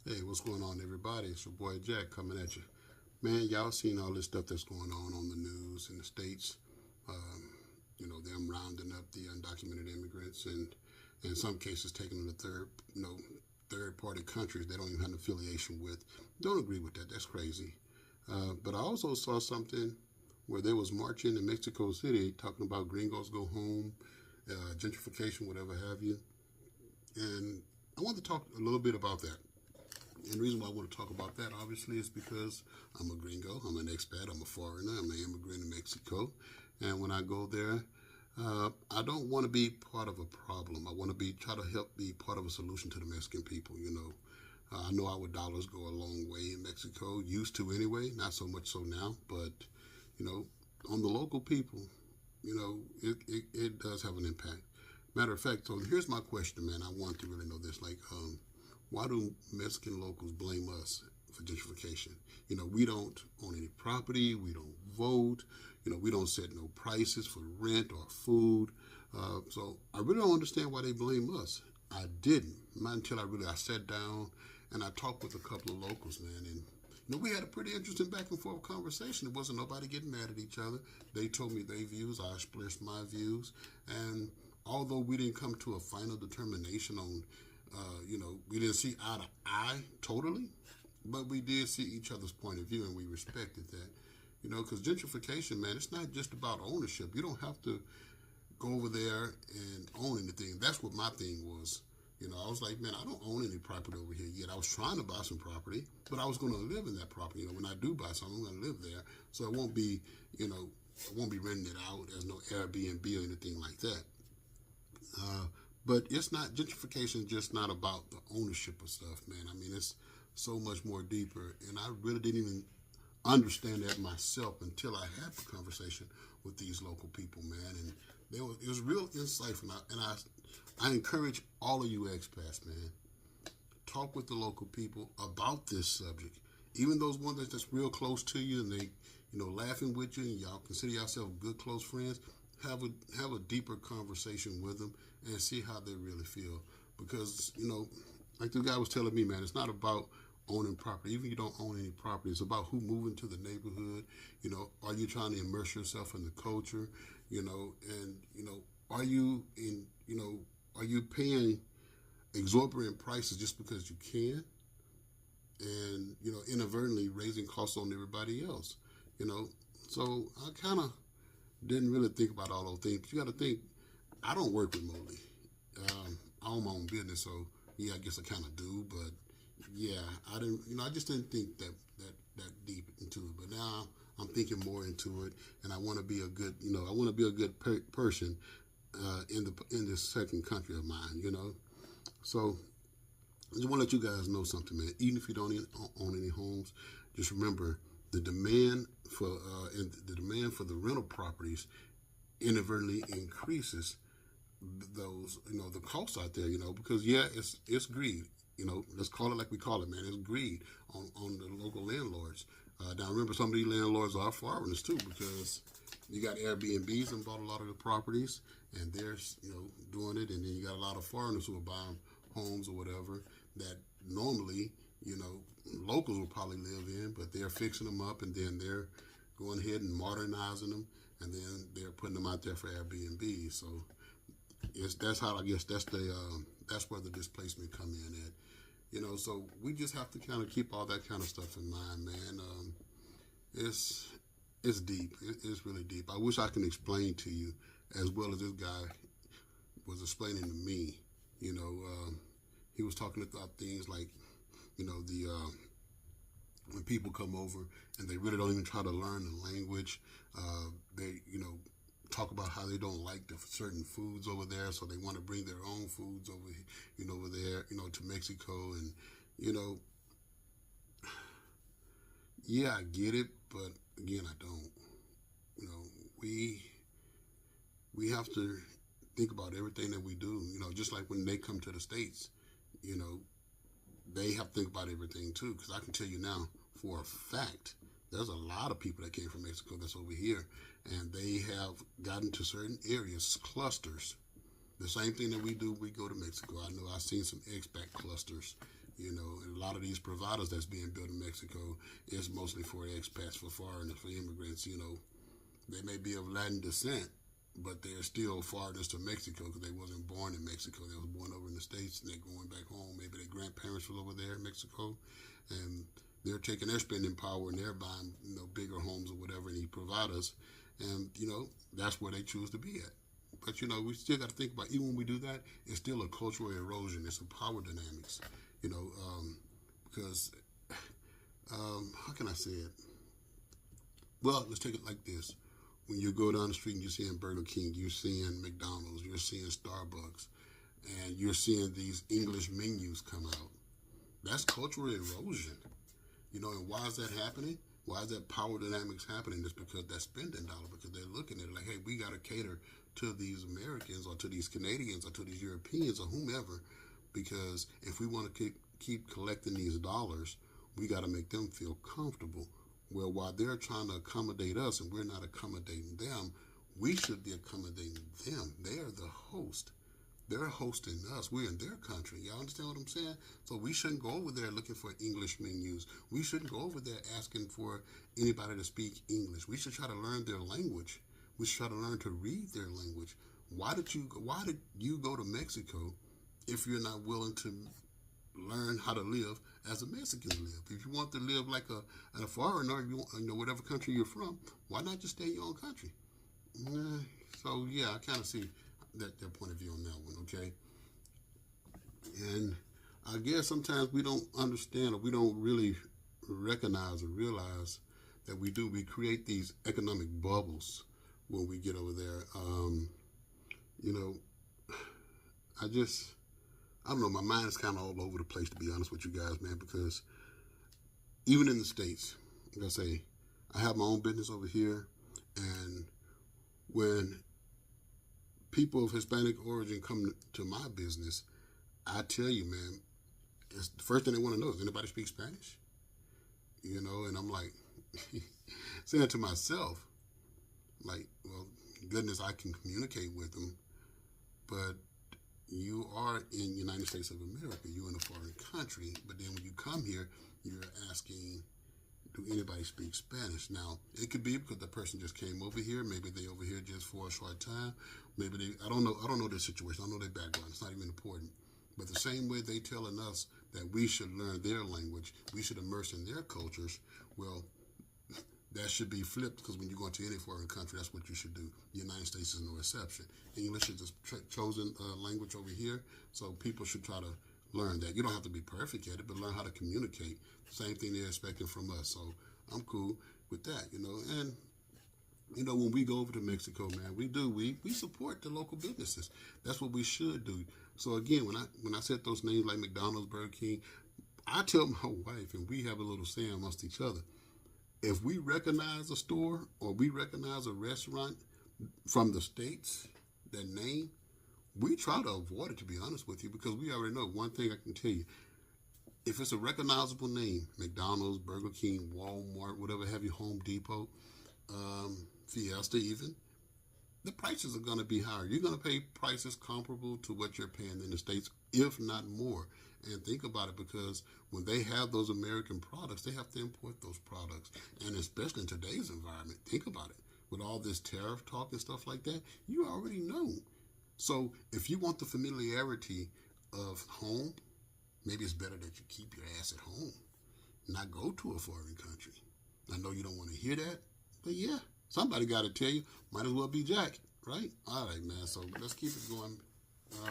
Hey, what's going on, everybody? It's your boy Jack coming at you. Man, y'all seen all this stuff that's going on the news in the States. Um, them rounding up the undocumented immigrants and in some cases taking them to third party countries they don't even have an affiliation with. Don't agree with that. That's crazy. But I also saw something where they was marching in Mexico City talking about gringos go home, gentrification, whatever have you. And I want to talk a little bit about that. And the reason why I want to talk about that, obviously, is because I'm a gringo, I'm an expat, I'm a foreigner, I'm an immigrant in Mexico. And when I go there, I don't want to be part of a problem. I want to try to help be part of a solution to the Mexican people. I know our dollars go a long way in Mexico, used to anyway, not so much so now, but on the local people, it does have an impact. Matter of fact, so here's my question, man. I want to really know this. Why do Mexican locals blame us for gentrification? We don't own any property, we don't vote, we don't set no prices for rent or food. So I really don't understand why they blame us. I didn't, not until I sat down and I talked with a couple of locals, man, and we had a pretty interesting back and forth conversation. It wasn't nobody getting mad at each other. They told me their views, I expressed my views, and although we didn't come to a final determination on we didn't see eye to eye totally, but we did see each other's point of view and we respected that. Because gentrification, man, it's not just about ownership. You don't have to go over there and own anything. That's what my thing was. I was like, man, I don't own any property over here yet. I was trying to buy some property, but I was going to live in that property. When I do buy something, I'm going to live there. So it won't be, I won't be renting it out as no Airbnb or anything like that. But it's not, gentrification is just not about the ownership of stuff, man. I mean, it's so much more deeper. And I really didn't even understand that myself until I had the conversation with these local people, man. And it was real insightful. And I encourage all of you expats, man, talk with the local people about this subject. Even those ones that's real close to you and they, laughing with you and y'all consider yourself good, close friends, have a deeper conversation with them and see how they really feel. Because, like the guy was telling me, man, it's not about owning property. Even if you don't own any property, it's about who moving to the neighborhood. Are you trying to immerse yourself in the culture? Are you paying exorbitant prices just because you can? And, inadvertently raising costs on everybody else. So I kind of didn't really think about all those things. You got to think, I don't work remotely. I own my own business, so yeah, I guess I kind of do. But yeah, I didn't. I just didn't think that deep into it. But now I'm thinking more into it, and I want to be a good. I want to be a good person in this second country of mine. So I just want to let you guys know something, man. Even if you don't own any homes, just remember the demand for the rental properties inadvertently increases those the costs out there, because yeah, it's greed. Let's call it like we call it, man. It's greed on the local landlords. Now remember, some of these landlords are foreigners too, because you got Airbnbs and bought a lot of the properties, and they're doing it, and then you got a lot of foreigners who are buying homes or whatever that normally locals will probably live in, but they're fixing them up and then they're going ahead and modernizing them, and then they're putting them out there for Airbnb. So that's how I guess that's where the displacement come in at. So we just have to kind of keep all that kind of stuff in mind, man. It's deep. It's really deep. I wish I can explain to you as well as this guy was explaining to me. He was talking about things like, when people come over and they really don't even try to learn the language, they, talk about how they don't like the certain foods over there, so they want to bring their own foods over there, to Mexico, and, yeah, I get it, but again, I don't. We have to think about everything that we do, just like when they come to the States, they have to think about everything too, because I can tell you now for a fact there's a lot of people that came from Mexico that's over here, and they have gotten to certain areas, clusters, The same thing that we do, we go to Mexico. I know I've seen some expat clusters, and a lot of these providers that's being built in Mexico is mostly for expats, for foreigners, for immigrants. They may be of Latin descent, but they're still foreigners to Mexico because they wasn't born in Mexico. They was born over in the States, and they're going back home. Maybe their grandparents were over there in Mexico, and they're taking their spending power and they're buying, bigger homes or whatever, and these providers, and that's where they choose to be at. But we still got to think about, even when we do that, it's still a cultural erosion. It's a power dynamics, because how can I say it? Well, let's take it like this. When you go down the street and you're seeing Burger King, you're seeing McDonald's, you're seeing Starbucks, and you're seeing these English menus come out. That's cultural erosion. And why is that happening? Why is that power dynamics happening? It's because that's spending dollar, because they're looking at it like, hey, we got to cater to these Americans or to these Canadians or to these Europeans or whomever, because if we want to keep collecting these dollars, we got to make them feel comfortable. Well, while they're trying to accommodate us and we're not accommodating them, we should be accommodating them. They are the host. They're hosting us. We're in their country. Y'all understand what I'm saying? So we shouldn't go over there looking for English menus. We shouldn't go over there asking for anybody to speak English. We should try to learn their language. We should try to learn to read their language. Why did you go to Mexico if you're not willing to learn how to live as the Mexicans live? If you want to live like a foreigner, whatever country you're from, why not just stay in your own country? So yeah, I kind of see their point of view on that one, okay? And I guess sometimes we don't understand, or we don't really recognize or realize that we do. We create these economic bubbles when we get over there. I don't know, my mind is kind of all over the place, to be honest with you guys, man, because even in the States, like I say, I have my own business over here, and when people of Hispanic origin come to my business, I tell you, man, it's the first thing they want to know is, anybody speak Spanish? And I'm like, saying to myself, like, well, goodness, I can communicate with them, but you are in the United States of America. You're in a foreign country, but then when you come here, you're asking, do anybody speak Spanish? Now, it could be because the person just came over here. Maybe they over here just for a short time. Maybe I don't know their situation. I don't know their background. It's not even important. But the same way they telling us that we should learn their language, we should immerse in their cultures, well, that should be flipped, because when you go into any foreign country, that's what you should do. The United States is no exception. English is the chosen language over here, so people should try to learn that. You don't have to be perfect at it, but learn how to communicate. Same thing they're expecting from us. So I'm cool with that, And, when we go over to Mexico, man, we support the local businesses. That's what we should do. So again, when I said those names like McDonald's, Burger King, I tell my wife, and we have a little saying amongst each other, if we recognize a store or we recognize a restaurant from the States, that name, we try to avoid it, to be honest with you, because we already know one thing I can tell you. If it's a recognizable name, McDonald's, Burger King, Walmart, whatever have you, Home Depot, Fiesta even, the prices are going to be higher. You're going to pay prices comparable to what you're paying in the States, if not more. And think about it, because when they have those American products, they have to import those products. And especially in today's environment, think about it. With all this tariff talk and stuff like that, you already know. So if you want the familiarity of home, maybe it's better that you keep your ass at home, not go to a foreign country. I know you don't want to hear that, but yeah, somebody got to tell you. Might as well be Jack, right? All right, man. So let's keep it going. I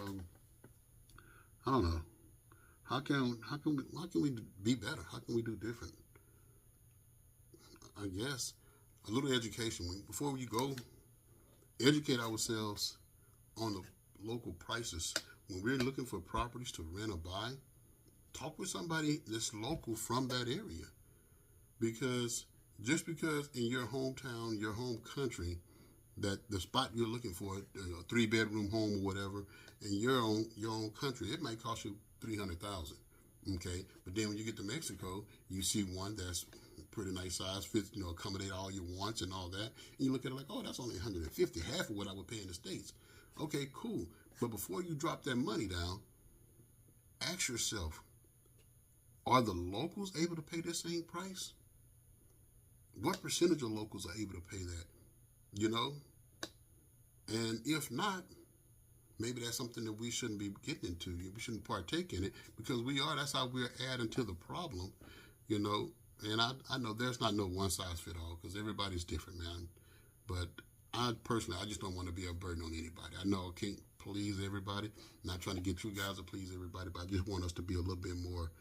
don't know. How can we be better? How can we do different? I guess a little education. Before you go, educate ourselves on the local prices. When we're looking for properties to rent or buy, talk with somebody that's local from that area. Because just because in your hometown, your home country, that the spot you're looking for, a 3-bedroom home or whatever, in your own country, it might cost you $300,000. Okay, but then when you get to Mexico, you see one that's pretty nice size, fits, accommodate all your wants and all that. And you look at it like, oh, that's only $150, half of what I would pay in the States. Okay, cool. But before you drop that money down, ask yourself, are the locals able to pay the same price? What percentage of locals are able to pay that? You know? And if not, maybe that's something that we shouldn't be getting into. We shouldn't partake in it because that's how we're adding to the problem, you know. And I know there's not no one size fit all because everybody's different, man. But I just don't want to be a burden on anybody. I know I can't please everybody. I'm not trying to get you guys to please everybody, but I just want us to be a little bit more,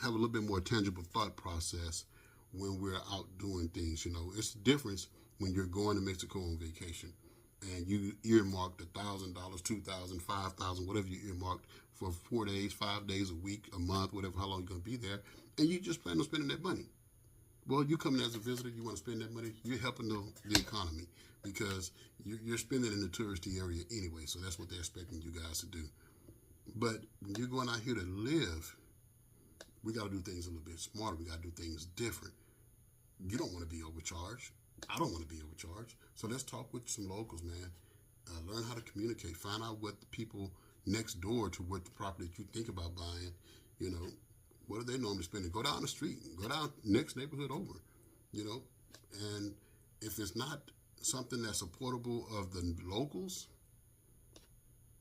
have a little bit more tangible thought process when we're out doing things. You know, it's a difference when you're going to Mexico on vacation and you earmarked $1,000, $2,000, $5,000, whatever you earmarked for 4 days, 5 days, a week, a month, whatever, how long you're going to be there, and you just plan on spending that money. Well, you come in as a visitor, you want to spend that money, you're helping the economy because you're spending in the touristy area anyway, so that's what they're expecting you guys to do. But when you're going out here to live, we got to do things a little bit smarter. We got to do things different. You don't want to be overcharged. I don't want to be overcharged. So let's talk with some locals, man. Learn how to communicate. Find out what the people next door to what the property that you think about buying, you know, what are they normally spending? Go down the street. Go down next neighborhood over, you know. And if it's not something that's supportable of the locals,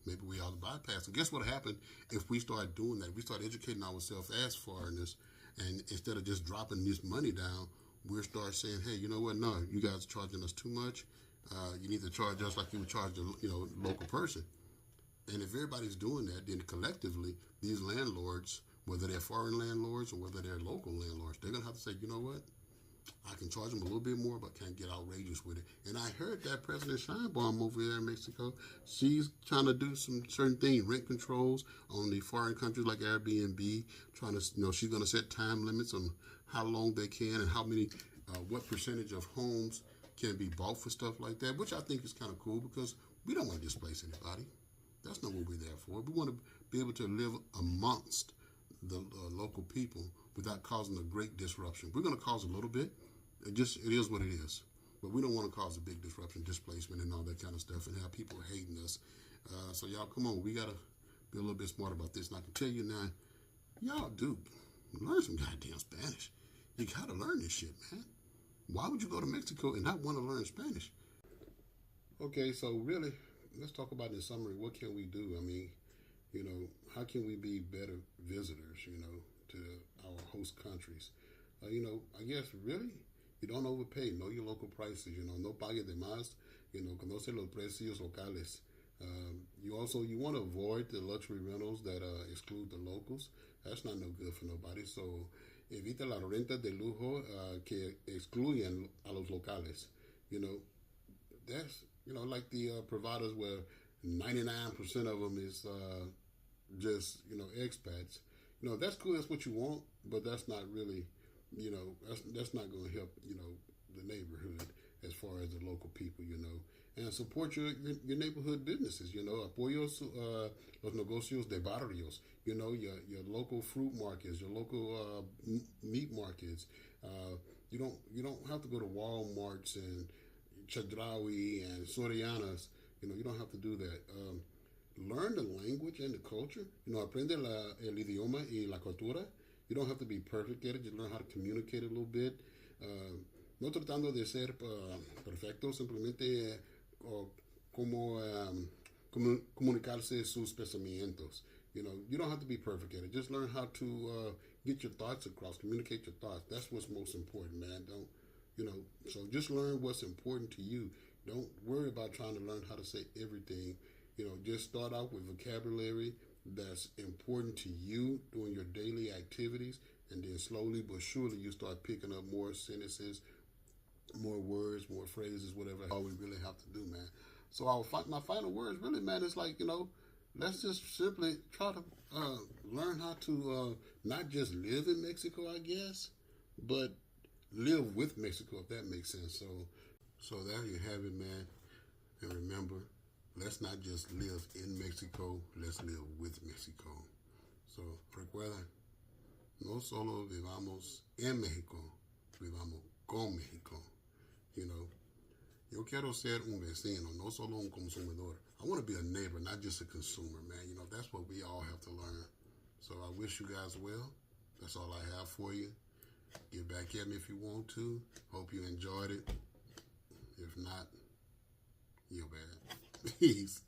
maybe we ought to bypass it. Guess what happened if we start doing that? We start educating ourselves as foreigners, and instead of just dropping this money down, we'll start saying, hey, you know what? No, you guys are charging us too much. You need to charge us like you would charge a local person. And if everybody's doing that, then collectively, these landlords, whether they're foreign landlords or whether they're local landlords, they're going to have to say, you know what? I can charge them a little bit more, but can't get outrageous with it. And I heard that President Scheinbaum over there in Mexico, she's trying to do some certain things, rent controls on the foreign countries like Airbnb, trying to, she's going to set time limits on how long they can and how many, what percentage of homes can be bought for stuff like that, which I think is kind of cool because we don't want to displace anybody. That's not what we're there for. We want to be able to live amongst the local people without causing a great disruption. We're going to cause a little bit. It is what it is. But we don't want to cause a big disruption, displacement, and all that kind of stuff, and have people hating us. So y'all, come on, we got to be a little bit smart about this. And I can tell you now, y'all do learn some goddamn Spanish. You got to learn this shit, man. Why would you go to Mexico and not want to learn Spanish? Okay, so really, let's talk about in summary, what can we do? I mean, how can we be better visitors, to our host countries? I guess really, you don't overpay. Know your local prices, no pague de más, conoce los precios locales. You want to avoid the luxury rentals that exclude the locals. That's not no good for nobody. So evita la renta de lujo que excluyen a los locales. That's, like the providers where 99% of them is just, expats. That's cool. That's what you want, but that's not really, that's not going to help, the neighborhood as far as the local people, and support your neighborhood businesses, apoyos los negocios de barrios, your local fruit markets, your local meat markets. You don't have to go to Walmarts and Chedraui and Sorianas. You don't have to do that. Learn the language and the culture. Aprende el idioma y la cultura. You don't have to be perfect at it. Just learn how to communicate a little bit. No tratando de ser perfecto, simplemente como comunicarse sus pensamientos. You don't have to be perfect at it. Just learn how to get your thoughts across, communicate your thoughts. That's what's most important, man. So just learn what's important to you. Don't worry about trying to learn how to say everything. Just start out with vocabulary that's important to you doing your daily activities, and then slowly but surely you start picking up more sentences, more words, more phrases, whatever all we really have to do, man. So my final words really, man, is like, let's just simply try to learn how to not just live in Mexico, I guess, but live with Mexico, if that makes sense. So there you have it, man. And remember, let's not just live in Mexico, let's live with Mexico. So recuerda, no solo vivamos en México, vivamos con México. Yo quiero ser un vecino, no solo un consumidor. I want to be a neighbor, not just a consumer, man. You know, that's what we all have to learn. So I wish you guys well. That's all I have for you. Get back at me if you want to. Hope you enjoyed it. If not, you're bad. Peace.